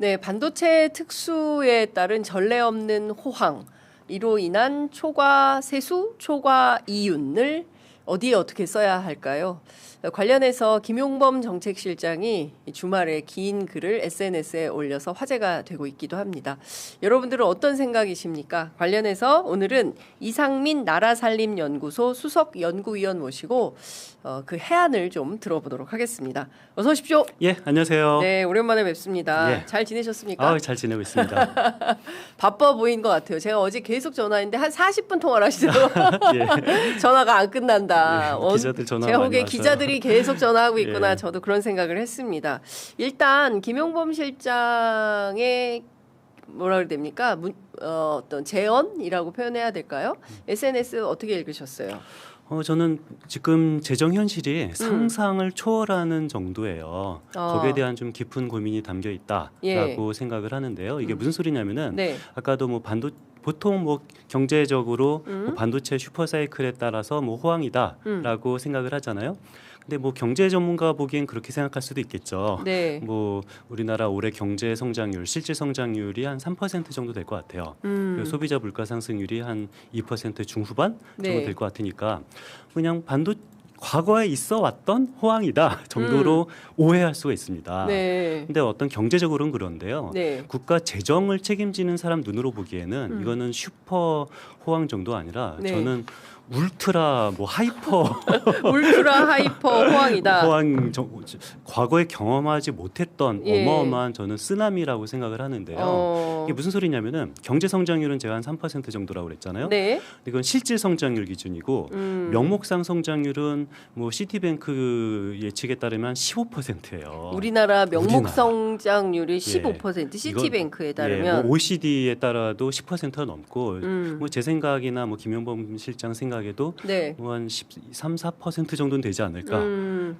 네, 반도체 특수에 따른 전례 없는 호황, 이로 인한 초과 세수, 초과 이윤을 어디에 어떻게 써야 할까요? 관련해서 김용범 정책실장이 주말에 긴 글을 SNS에 올려서 화제가 되고 있기도 합니다. 여러분들은 어떤 생각이십니까? 관련해서 오늘은 이상민 나라살림연구소 수석연구위원 모시고 그 해안을 좀 들어보도록 하겠습니다. 어서 오십시오. 예, 안녕하세요. 네, 오랜만에 뵙습니다. 예. 잘 지내셨습니까? 잘 지내고 있습니다. 바빠 보인 것 같아요. 제가 어제 계속 전화했는데 한 40분 통화를 하시더라고요. 예. 전화가 안 끝난다. 예, 기자들 전화 제가 많이 보기에 와서. 기자들이 계속 전화하고 있구나. 예. 저도 그런 생각을 했습니다. 일단 김용범 실장의 뭐라 그래야 됩니까? 어떤 재언이라고 표현해야 될까요? SNS 어떻게 읽으셨어요? 저는 지금 재정 현실이 상상을 초월하는 정도예요. 거기에 대한 좀 깊은 고민이 담겨 있다라고 예. 생각을 하는데요. 이게 무슨 소리냐면은 네. 아까도 보통 경제적으로 뭐 반도체 슈퍼사이클에 따라서 뭐 호황이다라고 생각을 하잖아요. 근데 뭐 경제 전문가 보기엔 그렇게 생각할 수도 있겠죠. 네. 뭐 우리나라 올해 경제 성장률, 실질 성장률이 한 3% 정도 될 것 같아요. 그리고 소비자 물가 상승률이 한 2% 중후반 정도 네. 될 것 같으니까 그냥 과거에 있어 왔던 호황이다 정도로 오해할 수가 있습니다. 네. 근데 어떤 경제적으로는 그런데요. 네. 국가 재정을 책임지는 사람 눈으로 보기에는 이거는 슈퍼 호황 정도 아니라 네. 저는 울트라 하이퍼 울트라 하이퍼 호황이다. 과거에 경험하지 못했던 예. 어마어마한 저는 쓰나미라고 생각을 하는데요. 이게 무슨 소리냐면은 경제 성장률은 제가 한 3% 정도라고 그랬잖아요. 네. 이건 실질 성장률 기준이고 명목상 성장률은 뭐 시티뱅크 예측에 따르면 15%예요. 우리나라 명목 성장률이 예. 15%, 시티뱅크에 따르면 뭐 OECD에 따라도 10%가 넘고 뭐 제 생각이나 뭐 김용범 실장 생각에도 네. 뭐 한 13, 4% 정도는 되지 않을까.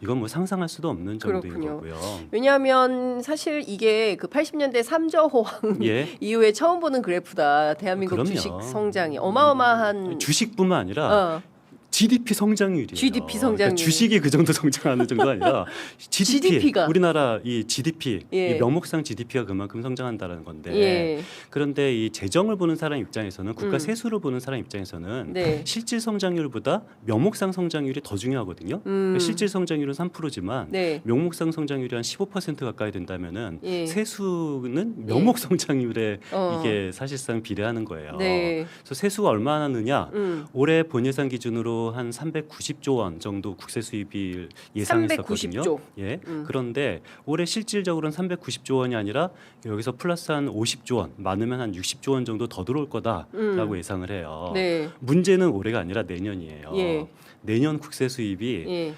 이건 뭐 상상할 수도 없는 정도인 그렇군요. 거고요. 왜냐하면 사실 이게 그 80년대 3저 호황 예. 이후에 처음 보는 그래프다. 대한민국 그럼요. 주식 성장이 어마어마한 주식뿐만 아니라 GDP 성장률이에요. GDP 성장률. 그러니까 주식이 그 정도 성장하는 정도가 아니라 GDP가. 우리나라 이 GDP, 예. 이 명목상 GDP가 그만큼 성장한다는 건데. 예. 그런데 이 재정을 보는 사람 입장에서는 국가 세수를 보는 사람 입장에서는 네. 실질 성장률보다 명목상 성장률이 더 중요하거든요. 그러니까 실질 성장률은 3%지만 네. 명목상 성장률이 한 15% 가까이 된다면은 예. 세수는 명목 성장률에 이게 사실상 비례하는 거예요. 네. 그래서 세수가 얼마나 느냐? 올해 본예산 기준으로 한 390조 원 정도 국세 수입이 예상했었거든요. 390조. 예. 그런데 올해 실질적으로는 390조 원이 아니라 여기서 플러스 한 50조 원, 많으면 한 60조 원 정도 더 들어올 거다라고 예상을 해요. 네. 문제는 올해가 아니라 내년이에요. 예. 내년 국세 수입이 예.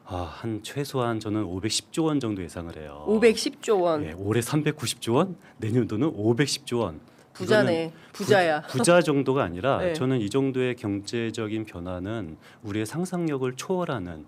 한 최소한 저는 510조 원 정도 예상을 해요. 510조 원. 예, 올해 390조 원, 내년도는 510조 원. 부자네. 부자야. 부자 정도가 아니라 네. 저는 이 정도의 경제적인 변화는 우리의 상상력을 초월하는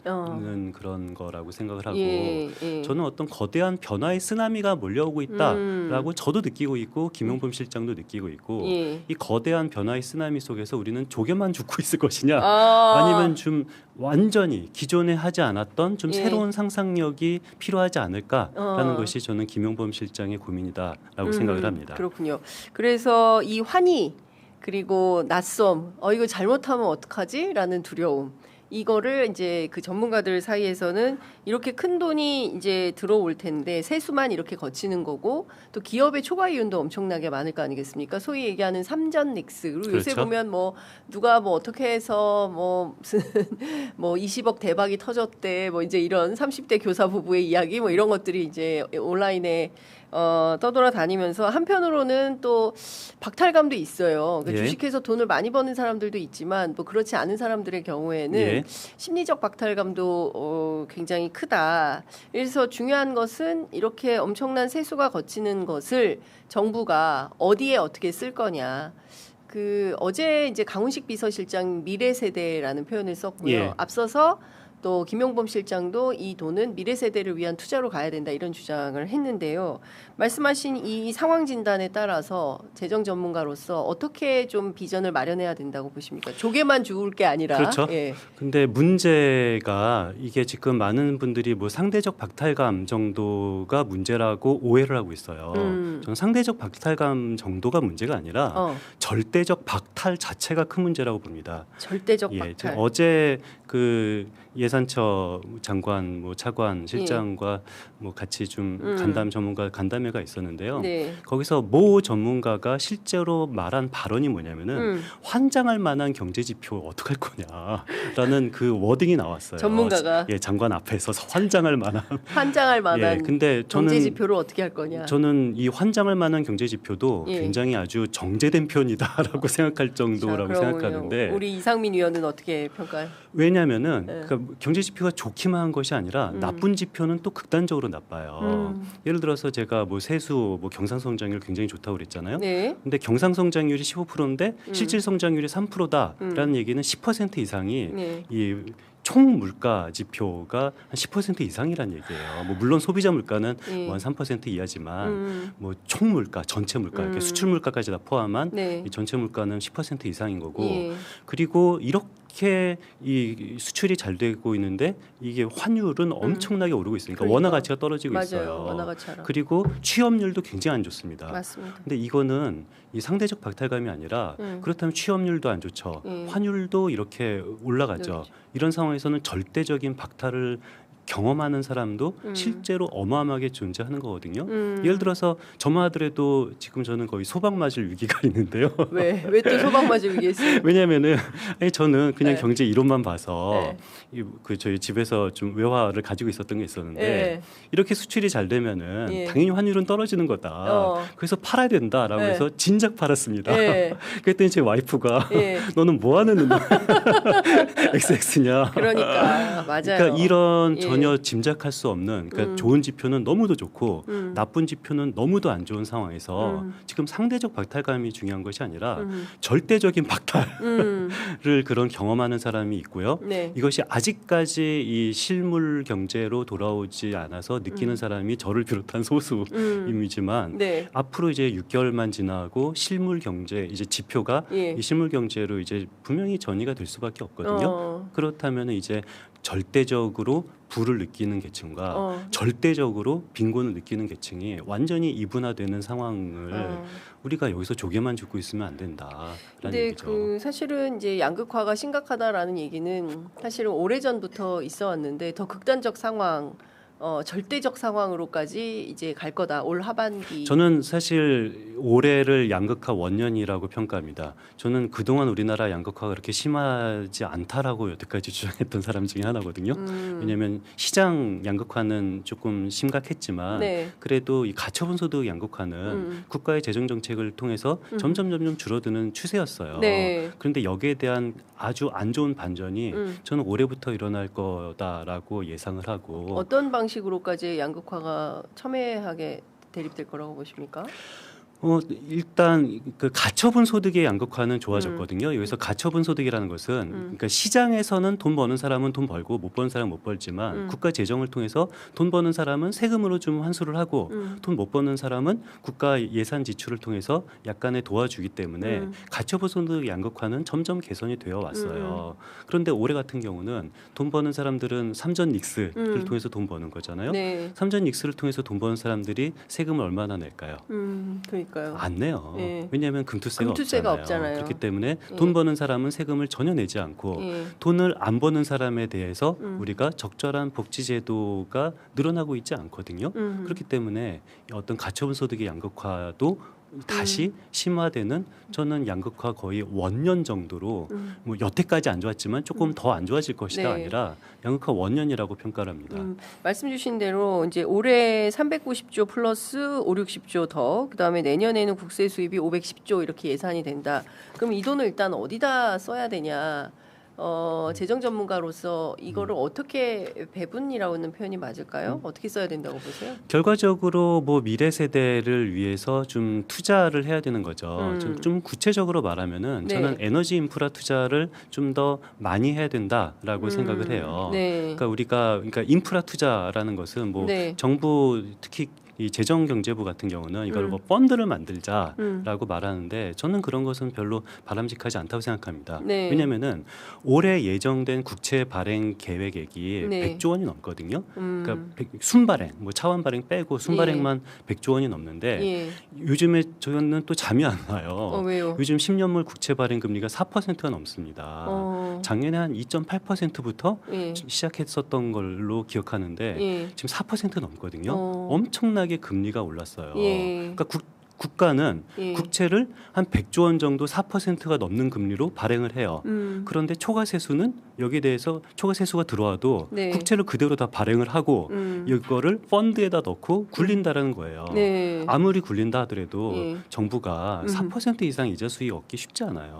그런 거라고 생각을 하고 예. 저는 어떤 거대한 변화의 쓰나미가 몰려오고 있다라고 저도 느끼고 있고 김용범 실장도 느끼고 있고 예. 이 거대한 변화의 쓰나미 속에서 우리는 조개만 죽고 있을 것이냐 아니면 좀 완전히 기존에 하지 않았던 좀 예. 새로운 상상력이 필요하지 않을까라는 것이 저는 김용범 실장의 고민이다라고 생각을 합니다. 그렇군요. 그래서 이 환희 그리고 낯섦, 이거 잘못하면 어떡하지?라는 두려움. 이거를 이제 그 전문가들 사이에서는 이렇게 큰 돈이 이제 들어올 텐데 세수만 이렇게 거치는 거고 또 기업의 초과 이윤도 엄청나게 많을 거 아니겠습니까? 소위 얘기하는 삼전 닉스. 그리고 요새 그렇죠. 보면 뭐 누가 뭐 어떻게 해서 뭐 무슨 뭐 20억 대박이 터졌대. 뭐 이제 이런 30대 교사 부부의 이야기 뭐 이런 것들이 이제 온라인에 떠돌아다니면서 한편으로는 또 박탈감도 있어요. 그러니까 예. 주식해서 돈을 많이 버는 사람들도 있지만 뭐 그렇지 않은 사람들의 경우에는 예. 심리적 박탈감도 굉장히 크다. 그래서 중요한 것은 이렇게 엄청난 세수가 거치는 것을 정부가 어디에 어떻게 쓸 거냐. 어제 이제 강훈식 비서실장 미래 세대라는 표현을 썼고요. 예. 앞서서 또 김용범 실장도 이 돈은 미래 세대를 위한 투자로 가야 된다 이런 주장을 했는데요. 말씀하신 이 상황 진단에 따라서 재정 전문가로서 어떻게 좀 비전을 마련해야 된다고 보십니까? 조개만 주울 게 아니라. 그렇죠. 예. 근데 문제가 이게 지금 많은 분들이 뭐 상대적 박탈감 정도가 문제라고 오해를 하고 있어요. 저는 상대적 박탈감 정도가 문제가 아니라 절대적 박탈 자체가 큰 문제라고 봅니다. 절대적 예, 박탈. 어제 그 예산처 장관, 뭐 차관, 실장과 뭐 같이 좀 간담 전문가 간담회가 있었는데요. 네. 거기서 모 전문가가 실제로 말한 발언이 뭐냐면은 환장할 만한 경제 지표 어떡할 거냐라는 그 워딩이 나왔어요. 전문가가 장관 앞에서 환장할 만한 근데 저는 경제 지표를 어떻게 할 거냐. 저는 이 환장할 만한 경제 지표도 굉장히 아주 정제된 편이다라고 생각할 정도라고 생각하는데 우리 이상민 위원은 어떻게 평가해요? 왜냐하면은 그러니까 경제 지표가 좋기만 한 것이 아니라 나쁜 지표는 또 극단적으로 나빠요. 예를 들어서 제가 뭐 세수, 뭐 경상 성장률 굉장히 좋다고 그랬잖아요. 네. 근데 경상 성장률이 15%인데 실질 성장률이 3%다라는 얘기는 10% 이상이 이 총 물가 지표가 한 10% 이상이라는 얘기예요. 뭐 물론 소비자 물가는 뭐 한 3% 이하지만 뭐 총 물가, 전체 물가, 그러니까 수출 물가까지 다 포함한 이 전체 물가는 10% 이상인 거고 그리고 이렇게 이 수출이 잘 되고 있는데 이게 환율은 엄청나게 오르고 있으니까 그러니까. 원화 가치가 떨어지고 맞아요. 있어요. 원화 가치가. 그리고 취업률도 굉장히 안 좋습니다. 맞습니다. 근데 이거는 이 상대적 박탈감이 아니라 그렇다면 취업률도 안 좋죠. 환율도 이렇게 올라가죠. 그렇죠. 이런 상황에서는 절대적인 박탈을 경험하는 사람도 실제로 어마어마하게 존재하는 거거든요. 예를 들어서 저만 하더라도 지금 저는 거의 소방 맞을 위기가 있는데요. 왜 또 소방 맞을 위기 있어요? 왜냐하면은 저는 그냥 경제 이론만 봐서 그 저희 집에서 좀 외화를 가지고 있었던 게 있었는데 이렇게 수출이 잘 되면은 당연히 환율은 떨어지는 거다. 그래서 팔아야 된다라고 해서 진작 팔았습니다. 그랬더니 제 와이프가 너는 뭐 하는 XX냐. 그러니까 맞아요. 그러니까 이런 전혀 짐작할 수 없는 그러니까 좋은 지표는 너무도 좋고 나쁜 지표는 너무도 안 좋은 상황에서 지금 상대적 박탈감이 중요한 것이 아니라 절대적인 박탈을 그런 경험하는 사람이 있고요. 이것이 아직까지 이 실물 경제로 돌아오지 않아서 느끼는 사람이 저를 비롯한 소수임이지만 앞으로 이제 6개월만 지나고 실물 경제 이제 지표가 이 실물 경제로 이제 분명히 전이가 될 수밖에 없거든요. 그렇다면 이제 절대적으로 부를 느끼는 계층과 절대적으로 빈곤을 느끼는 계층이 완전히 이분화되는 상황을 우리가 여기서 조개만 죽고 있으면 안 된다라는 근데 얘기죠. 그 사실은 이제 양극화가 심각하다라는 얘기는 사실은 오래전부터 있어 왔는데 더 극단적 상황 절대적 상황으로까지 이제 갈 거다. 올 하반기. 저는 사실 올해를 양극화 원년이라고 평가합니다. 저는 그동안 우리나라 양극화가 그렇게 심하지 않다라고 여태까지 주장했던 사람 중에 하나거든요. 왜냐하면 시장 양극화는 조금 심각했지만 그래도 이 가처분 소득 양극화는 국가의 재정 정책을 통해서 점점 줄어드는 추세였어요. 그런데 여기에 대한 아주 안 좋은 반전이 저는 올해부터 일어날 거다라고 예상을 하고 어떤 방식으로까지 양극화가 첨예하게 대립될 거라고 보십니까? 일단 그 가처분 소득의 양극화는 좋아졌거든요. 여기서 가처분 소득이라는 것은 그러니까 시장에서는 돈 버는 사람은 돈 벌고 못 버는 사람은 못 벌지만 국가 재정을 통해서 돈 버는 사람은 세금으로 좀 환수를 하고 돈 못 버는 사람은 국가 예산 지출을 통해서 약간의 도와주기 때문에 가처분 소득 양극화는 점점 개선이 되어 왔어요. 그런데 올해 같은 경우는 돈 버는 사람들은 삼전 닉스를 통해서 돈 버는 거잖아요. 삼전 닉스를 통해서 돈 버는 사람들이 세금을 얼마나 낼까요? 그러니까요. 안 내요. 왜냐하면 금투세가 없잖아요. 그렇기 때문에 돈 버는 사람은 세금을 전혀 내지 않고 돈을 안 버는 사람에 대해서 우리가 적절한 복지제도가 늘어나고 있지 않거든요. 그렇기 때문에 어떤 가처분 소득의 양극화도 다시 심화되는 저는 양극화 거의 원년 정도로 뭐 여태까지 안 좋았지만 조금 더 안 좋아질 것이다 아니라 양극화 원년이라고 평가를 합니다. 말씀 주신 대로 이제 올해 390조 플러스 5, 60조 더 그다음에 내년에는 국세 수입이 510조 이렇게 예산이 된다. 그럼 이 돈을 일단 어디다 써야 되냐? 재정 전문가로서 이거를 어떻게 배분이라는 표현이 맞을까요? 어떻게 써야 된다고 보세요? 결과적으로 뭐 미래 세대를 위해서 좀 투자를 해야 되는 거죠. 좀 구체적으로 말하면은 네. 저는 에너지 인프라 투자를 좀 더 많이 해야 된다라고 생각을 해요. 네. 그러니까 인프라 투자라는 것은 뭐 네. 정부 특히 이 재정경제부 같은 경우는 이걸 뭐 펀드를 만들자라고 말하는데 저는 그런 것은 별로 바람직하지 않다고 생각합니다. 네. 왜냐하면은 올해 예정된 국채 발행 계획액이 네. 100조 원이 넘거든요. 그러니까 순발행, 뭐 차원 발행 빼고 순발행만 100조 원이 넘는데 예. 요즘에 저는 또 잠이 안 와요. 왜요? 요즘 10년물 국채 발행 금리가 4%가 넘습니다. 작년에 한 2.8%부터 예. 시작했었던 걸로 기억하는데 예. 지금 4% 넘거든요. 엄청나게 금리가 올랐어요. 예. 그러니까 국가는 예. 국채를 한 100조 원 정도 4%가 넘는 금리로 발행을 해요. 그런데 초과세수는 여기에 대해서 초과세수가 들어와도 네. 국채를 그대로 다 발행을 하고 이거를 펀드에다 넣고 굴린다라는 거예요. 네. 아무리 굴린다 하더라도 예. 정부가 4% 이상 이자 수익 얻기 쉽지 않아요.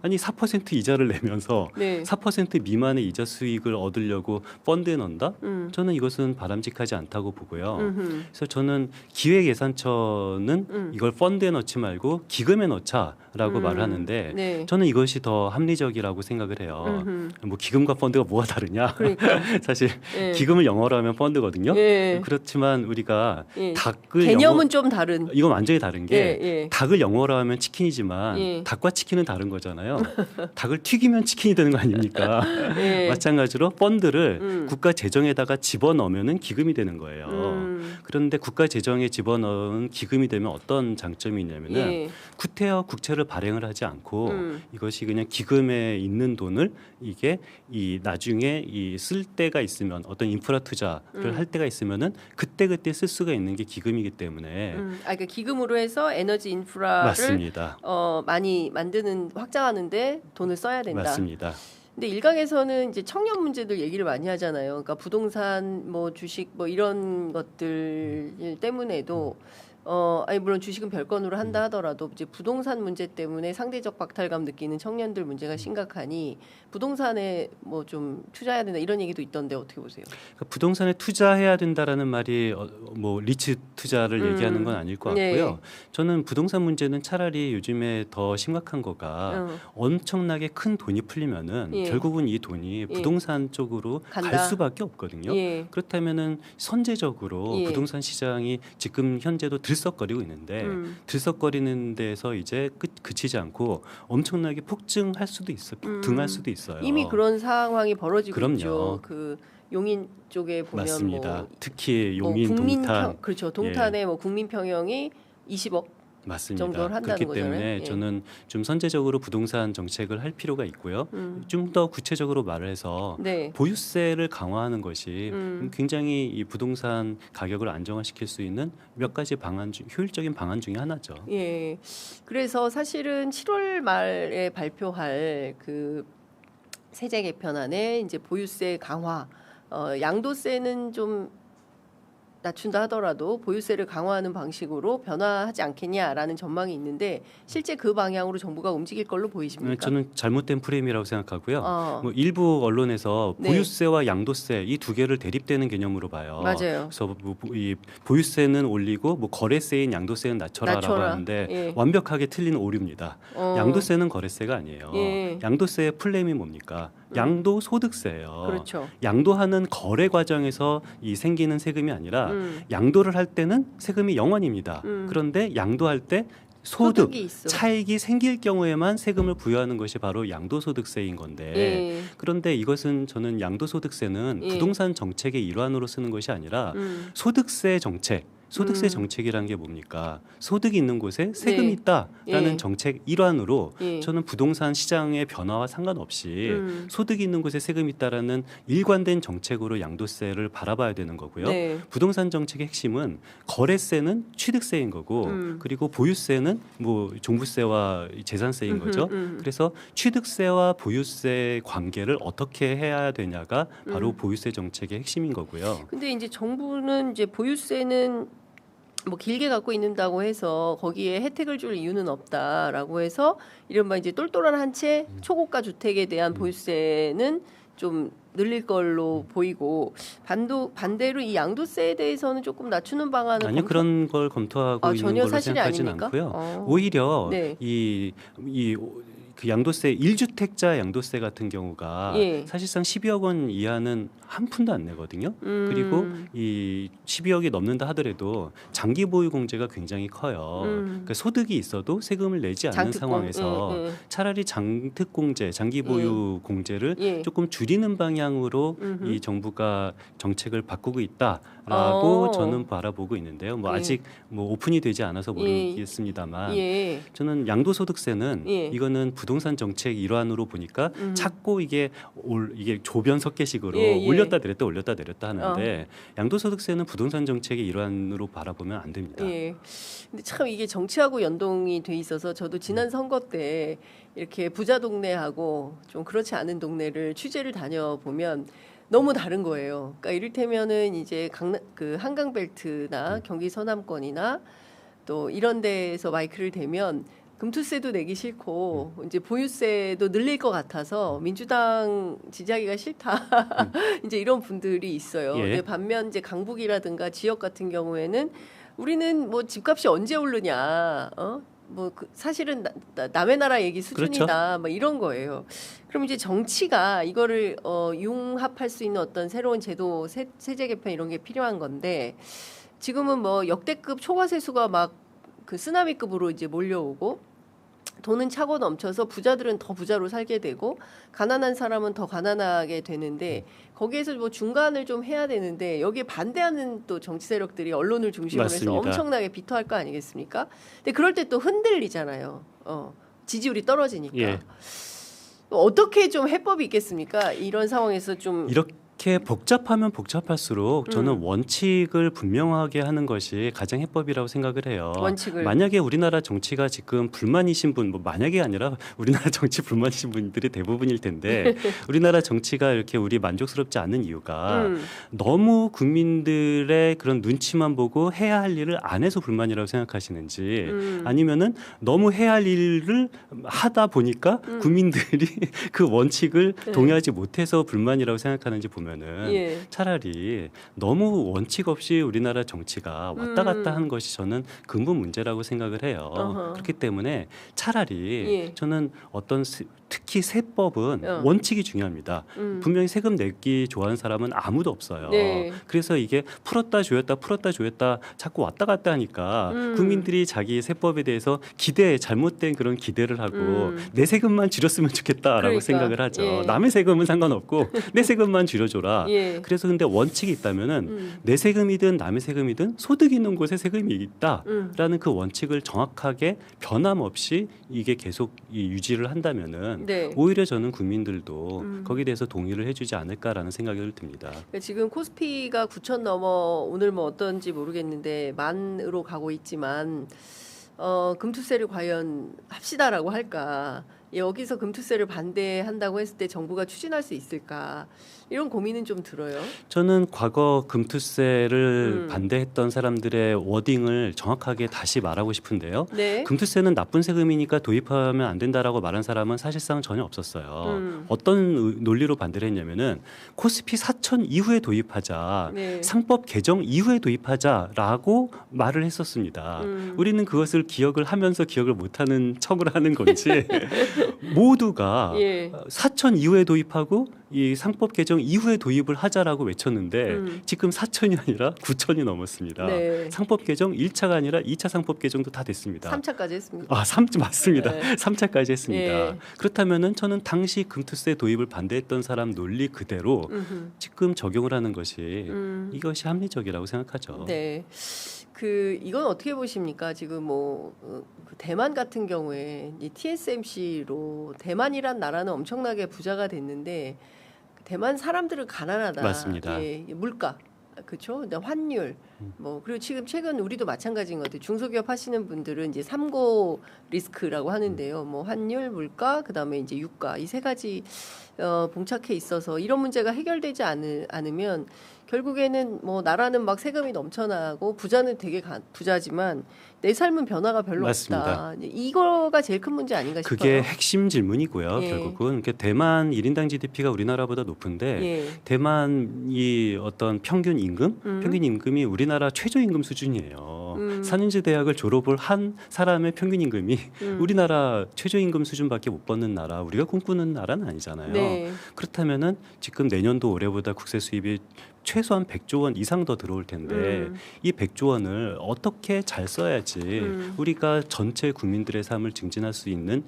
아니 4% 이자를 내면서 네. 4% 미만의 이자 수익을 얻으려고 펀드에 넣는다? 저는 이것은 바람직하지 않다고 보고요. 그래서 저는 기획예산처는 이걸 펀드에 넣지 말고 기금에 넣자라고 말하는데 네. 저는 이것이 더 합리적이라고 생각을 해요. 뭐 기금과 펀드가 뭐가 다르냐? 그러니까. 사실 예. 기금을 영어로 하면 펀드거든요. 예. 그렇지만 우리가 예. 닭을 개념은 좀 다른. 이건 완전히 다른 게 예. 닭을 영어로 하면 치킨이지만 예. 닭과 치킨은 다른 거잖아요. 닭을 튀기면 치킨이 되는 거 아닙니까? 예. 마찬가지로 펀드를 국가 재정에다가 집어넣으면은 기금이 되는 거예요. 그런데 국가 재정에 집어넣은 기금이 되면 어떤 장점이 있냐면은 예. 구태여 국채를 발행을 하지 않고 이것이 그냥 기금에 있는 돈을 이게 이 나중에 이 쓸 때가 있으면 어떤 인프라 투자를 할 때가 있으면은 그때 쓸 수가 있는 게 기금이기 때문에 그러니까 기금으로 해서 에너지 인프라를 맞습니다. 많이 만드는 확장하는데 돈을 써야 된다. 맞습니다. 근데 일각에서는 이제 청년 문제들 얘기를 많이 하잖아요. 그러니까 부동산, 뭐 주식, 뭐 이런 것들 때문에도 아니 물론 주식은 별건으로 한다 하더라도 이제 부동산 문제 때문에 상대적 박탈감 느끼는 청년들 문제가 심각하니 부동산에 뭐 좀 투자해야 된다 이런 얘기도 있던데 어떻게 보세요? 그러니까 부동산에 투자해야 된다라는 말이 뭐 리츠 투자를 얘기하는 건 아닐 것 같고요. 네. 저는 부동산 문제는 차라리 요즘에 더 심각한 거가 엄청나게 큰 돈이 풀리면은 예. 결국은 이 돈이 예. 부동산 쪽으로 간다. 갈 수밖에 없거든요. 예. 그렇다면은 선제적으로 예. 부동산 시장이 지금 현재도 들썩거리고 있는데 들썩거리는 데서 이제 그치지 않고 엄청나게 폭증할 수도 있어, 폭등할 수도 있어요. 이미 그런 상황이 벌어지고 그럼요. 있죠. 그 용인 쪽에 보면 맞습니다. 뭐 특히 뭐 용인 동탄 그렇죠. 동탄에 뭐 국민 평형이 20억 맞습니다. 정도를 한다는 그렇기 때문에 거잖아요. 예. 저는 좀 선제적으로 부동산 정책을 할 필요가 있고요. 좀 더 구체적으로 말을 해서 네. 보유세를 강화하는 것이 굉장히 이 부동산 가격을 안정화시킬 수 있는 몇 가지 효율적인 방안 중에 하나죠. 예. 그래서 사실은 7월 말에 발표할 그 세제 개편안에 이제 보유세 강화, 양도세는 좀 낮춘다 하더라도 보유세를 강화하는 방식으로 변화하지 않겠냐라는 전망이 있는데 실제 그 방향으로 정부가 움직일 걸로 보이십니까? 저는 잘못된 프레임이라고 생각하고요. 어. 뭐 일부 언론에서 네. 보유세와 양도세 이 두 개를 대립되는 개념으로 봐요. 맞아요. 그래서 이 보유세는 올리고 뭐 거래세인 양도세는 낮춰라라고 낮춰라. 하는데 예. 완벽하게 틀린 오류입니다. 양도세는 거래세가 아니에요. 예. 양도세의 플레임이 뭡니까? 양도소득세예요. 그렇죠. 양도하는 거래 과정에서 이 생기는 세금이 아니라 양도를 할 때는 세금이 0원입니다. 그런데 양도할 때 소득, 소득이 있어. 차익이 생길 경우에만 세금을 부여하는 것이 바로 양도소득세인 건데 예. 그런데 이것은 저는 양도소득세는 예. 부동산 정책의 일환으로 쓰는 것이 아니라 소득세 정책, 소득세 정책이라는 게 뭡니까? 소득이 있는 곳에 세금이 네. 있다라는 예. 정책 일환으로 예. 저는 부동산 시장의 변화와 상관없이 소득이 있는 곳에 세금이 있다라는 일관된 정책으로 양도세를 바라봐야 되는 거고요. 네. 부동산 정책의 핵심은 거래세는 취득세인 거고 그리고 보유세는 뭐 종부세와 재산세인 거죠. 그래서 취득세와 보유세 관계를 어떻게 해야 되냐가 바로 보유세 정책의 핵심인 거고요. 근데 이제 정부는 이제 보유세는 뭐 길게 갖고 있는다고 해서 거기에 혜택을 줄 이유는 없다라고 해서 이른바 이제 똘똘한 한 채 초고가 주택에 대한 보유세는 좀 늘릴 걸로 보이고 반대로 이 양도세에 대해서는 조금 낮추는 방안을 아니요, 그런 걸 검토하고 있는 전혀 걸로 사실이 생각하지는 아닙니까? 않고요. 오히려 네. 그 양도세 1주택자 양도세 같은 경우가 예. 사실상 12억 원 이하는 한 푼도 안 내거든요. 그리고 이 12억이 넘는다 하더라도 장기 보유 공제가 굉장히 커요. 그러니까 소득이 있어도 세금을 내지 않는 상황에서 차라리 장특 공제, 장기 보유 공제를 조금 줄이는 방향으로 이 정부가 정책을 바꾸고 있다라고 저는 바라보고 있는데요. 뭐 아직 뭐 오픈이 되지 않아서 모르겠습니다만 저는 양도소득세는 이거는 부동산 정책 일환으로 보니까 자꾸 이게 조변 석계식으로 올렸다 내렸다 하는데 양도소득세는 부동산 정책의 일환으로 바라보면 안 됩니다. 근데 참 이게 정치하고 연동이 돼 있어서 저도 지난 선거 때 이렇게 부자 동네하고 좀 그렇지 않은 동네를 취재를 다녀보면 너무 다른 거예요. 그러니까 이를테면은 이제 그 한강벨트나 경기 서남권이나 또 이런 데에서 마이크를 대면 금투세도 내기 싫고 이제 보유세도 늘릴 것 같아서 민주당 지지하기가 싫다. 이제 이런 분들이 있어요. 근데 반면 이제 강북이라든가 지역 같은 경우에는 우리는 뭐 집값이 언제 오르냐, 뭐 사실은 남의 나라 얘기 수준이다, 그렇죠. 뭐 이런 거예요. 그럼 이제 정치가 이거를 융합할 수 있는 어떤 새로운 제도, 세제 개편 이런 게 필요한 건데 지금은 뭐 역대급 초과세수가 막 그 쓰나미급으로 이제 몰려오고 돈은 차고 넘쳐서 부자들은 더 부자로 살게 되고 가난한 사람은 더 가난하게 되는데 거기에서 뭐 중간을 좀 해야 되는데 여기에 반대하는 또 정치 세력들이 언론을 중심으로 해서 맞습니다. 엄청나게 비토할 거 아니겠습니까? 근데 그럴 때 또 흔들리잖아요. 지지율이 떨어지니까. 어떻게 좀 해법이 있겠습니까? 이런 상황에서 좀 이렇게 복잡하면 복잡할수록 저는 원칙을 분명하게 하는 것이 가장 해법이라고 생각을 해요. 원칙을. 만약에 우리나라 정치가 지금 불만이신 분, 뭐 만약에 아니라 우리나라 정치 불만이신 분들이 대부분일 텐데 우리나라 정치가 이렇게 우리 만족스럽지 않은 이유가 너무 국민들의 그런 눈치만 보고 해야 할 일을 안 해서 불만이라고 생각하시는지 아니면은 너무 해야 할 일을 하다 보니까 국민들이 그 원칙을 동의하지 못해서 불만이라고 생각하는지 보면은 차라리 너무 원칙 없이 우리나라 정치가 왔다 갔다 하는 것이 저는 근본 문제라고 생각을 해요. 그렇기 때문에 차라리 저는 어떤 특히 세법은 원칙이 중요합니다. 분명히 세금 내기 좋아하는 사람은 아무도 없어요. 그래서 이게 풀었다 조였다 자꾸 왔다 갔다 하니까 국민들이 자기 세법에 대해서 잘못된 그런 기대를 하고 내 세금만 줄였으면 좋겠다라고 생각을 하죠. 남의 세금은 상관없고 내 세금만 줄여줘라. 그래서 근데 원칙이 있다면은 내 세금이든 남의 세금이든 소득 있는 곳에 세금이 있다라는 그 원칙을 정확하게 변함없이 이게 계속 유지를 한다면은 오히려 저는 국민들도 거기에 대해서 동의를 해주지 않을까라는 생각이 듭니다. 그러니까 지금 코스피가 9천 넘어 오늘 뭐 어떤지 모르겠는데 만으로 가고 있지만 금투세를 과연 합시다라고 할까? 여기서 금투세를 반대한다고 했을 때 정부가 추진할 수 있을까? 이런 고민은 좀 들어요. 저는 과거 금투세를 반대했던 사람들의 워딩을 정확하게 다시 말하고 싶은데요. 금투세는 나쁜 세금이니까 도입하면 안 된다라고 말한 사람은 사실상 전혀 없었어요. 어떤 논리로 반대를 했냐면은 코스피 4천 이후에 도입하자, 상법 개정 이후에 도입하자라고 말을 했었습니다. 우리는 그것을 기억을 하면서 기억을 못하는 척을 하는 건지 모두가 4천 이후에 도입하고 이 상법 개정 이후에 도입을 하자라고 외쳤는데 지금 4천이 아니라 9천이 넘었습니다. 상법 개정 1차가 아니라 2차 상법 개정도 다 됐습니다. 3차까지 했습니다. 3차 맞습니다. 3차까지 했습니다. 그렇다면은 저는 당시 금투세 도입을 반대했던 사람 논리 그대로 지금 적용을 하는 것이 이것이 합리적이라고 생각하죠. 이건 어떻게 보십니까? 지금 대만 같은 경우에 이 TSMC로 대만이란 나라는 엄청나게 부자가 됐는데 대만 사람들은 가난하다. 맞습니다. 물가, 그렇죠? 환율, 그리고 지금 최근 우리도 마찬가지인 것 같아요. 중소기업 하시는 분들은 이제 3고 리스크라고 하는데요. 환율, 물가, 그다음에 이제 유가 이 세 가지 봉착해 있어서 이런 문제가 해결되지 않으면 결국에는 뭐 나라는 막 세금이 넘쳐나고 부자는 되게 부자지만 내 삶은 변화가 별로 맞습니다. 없다. 이거가 제일 큰 문제 아닌가 싶어요. 그게 핵심 질문이고요. 예. 결국은 대만 1인당 GDP가 우리나라보다 높은데 예. 대만이 어떤 평균 임금이 우리나라 최저임금 수준이에요. 산인제 대학을 졸업을 한 사람의 평균 임금이 우리나라 최저임금 수준밖에 못 받는 나라, 우리가 꿈꾸는 나라는 아니잖아요. 네. 그렇다면은 지금 내년도 올해보다 국세 수입이 최소한 100조 원 이상 더 들어올 텐데 이 100조 원을 어떻게 잘 써야지 우리가 전체 국민들의 삶을 증진할 수 있는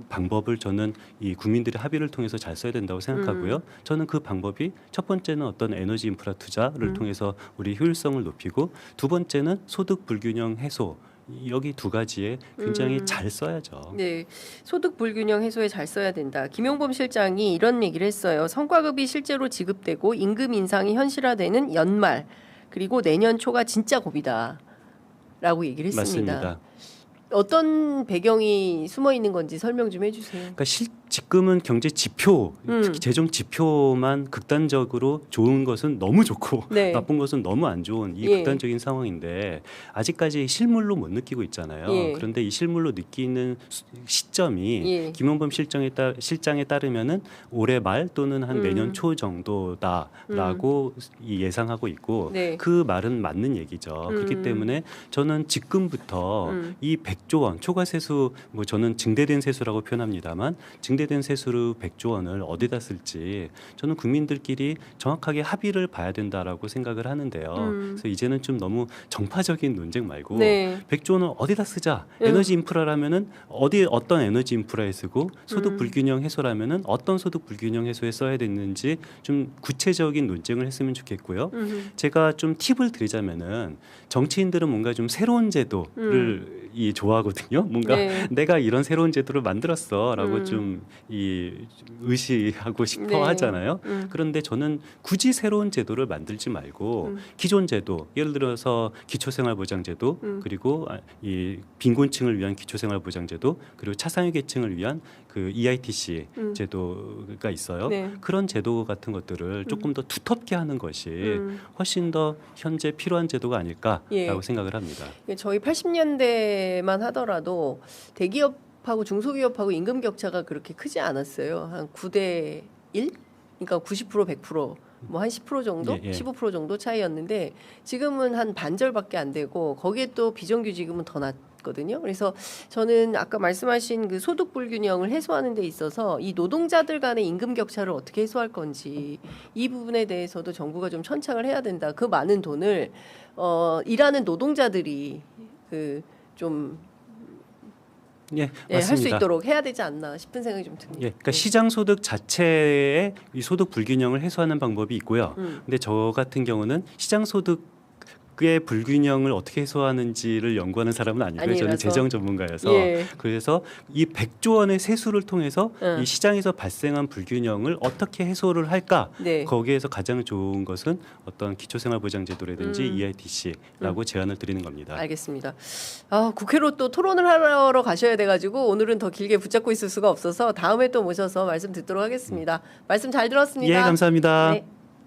방법을 저는 이 국민들의 합의를 통해서 잘 써야 된다고 생각하고요. 저는 그 방법이 첫 번째는 어떤 에너지 인프라 투자를 통해서 우리 효율성을 높이고 두 번째는 소득 불균형 해소 여기 두 가지에 굉장히 잘 써야죠. 네, 소득 불균형 해소에 잘 써야 된다. 김용범 실장이 이런 얘기를 했어요. 성과급이 실제로 지급되고 임금 인상이 현실화되는 연말 그리고 내년 초가 진짜 고비다라고 얘기를 했습니다. 맞습니다. 어떤 배경이 숨어 있는 건지 설명 좀 해주세요. 그러니까 지금은 경제 지표, 특히 재정 지표만 극단적으로 좋은 것은 너무 좋고 네. 나쁜 것은 너무 안 좋은 이 예. 극단적인 상황인데 아직까지 실물로 못 느끼고 있잖아요. 예. 그런데 이 실물로 느끼는 시점이 예. 김용범 실장에 따르면은 올해 말 또는 한 내년 초 정도다라고 예상하고 있고 네. 그 말은 맞는 얘기죠. 그렇기 때문에 저는 지금부터 이 100조 원 초과 세수 뭐 저는 증대된 세수라고 표현합니다만 증대된 세수로 100조 원을 어디다 쓸지 저는 국민들끼리 정확하게 합의를 봐야 된다라고 생각을 하는데요. 그래서 이제는 좀 너무 정파적인 논쟁 말고 네. 100조 원을 어디다 쓰자. 에너지 인프라라면은 어떤 에너지 인프라에 쓰고 소득 불균형 해소라면은 어떤 소득 불균형 해소에 써야 되는지 좀 구체적인 논쟁을 했으면 좋겠고요. 제가 좀 팁을 드리자면은 정치인들은 뭔가 좀 새로운 제도를 좋아하거든요. 뭔가 네. 내가 이런 새로운 제도를 만들었어라고 좀 의시하고 싶어 네. 하잖아요. 그런데 저는 굳이 새로운 제도를 만들지 말고 기존 제도, 예를 들어서 기초생활보장제도 그리고 이 빈곤층을 위한 기초생활보장제도 그리고 차상위계층을 위한 그 EITC 제도가 있어요. 네. 그런 제도 같은 것들을 조금 더 두텁게 하는 것이 훨씬 더 현재 필요한 제도가 아닐까라고 예. 생각을 합니다. 저희 80년대만 하더라도 대기업하고 중소기업하고 임금 격차가 그렇게 크지 않았어요. 한 9대 1? 그러니까 90% 100%. 뭐 한 10% 정도, 예. 15% 정도 차이였는데 지금은 한 반절밖에 안 되고 거기에 또 비정규직임은 더 낮거든요. 그래서 저는 아까 말씀하신 그 소득 불균형을 해소하는 데 있어서 이 노동자들 간의 임금 격차를 어떻게 해소할 건지 이 부분에 대해서도 정부가 좀 천착을 해야 된다. 그 많은 돈을 일하는 노동자들이 좀 예, 할 수 맞습니다. 있도록 해야 되지 않나 싶은 생각이 좀 듭니다. 예, 그러니까 시장 소득 자체의 이 소득 불균형을 해소하는 방법이 있고요. 근데 저 같은 경우는 시장 소득의 불균형을 어떻게 해소하는지를 연구하는 사람은 아니고요. 저는 아니라서. 재정 전문가여서 예. 그래서 이 100조 원의 세수를 통해서 이 시장에서 발생한 불균형을 어떻게 해소를 할까? 네. 거기에서 가장 좋은 것은 어떤 기초생활보장제도라든지 EITC라고 제안을 드리는 겁니다. 알겠습니다. 국회로 또 토론을 하러 가셔야 돼가지고 오늘은 더 길게 붙잡고 있을 수가 없어서 다음에 또 모셔서 말씀 듣도록 하겠습니다. 말씀 잘 들었습니다. 예, 감사합니다. 네.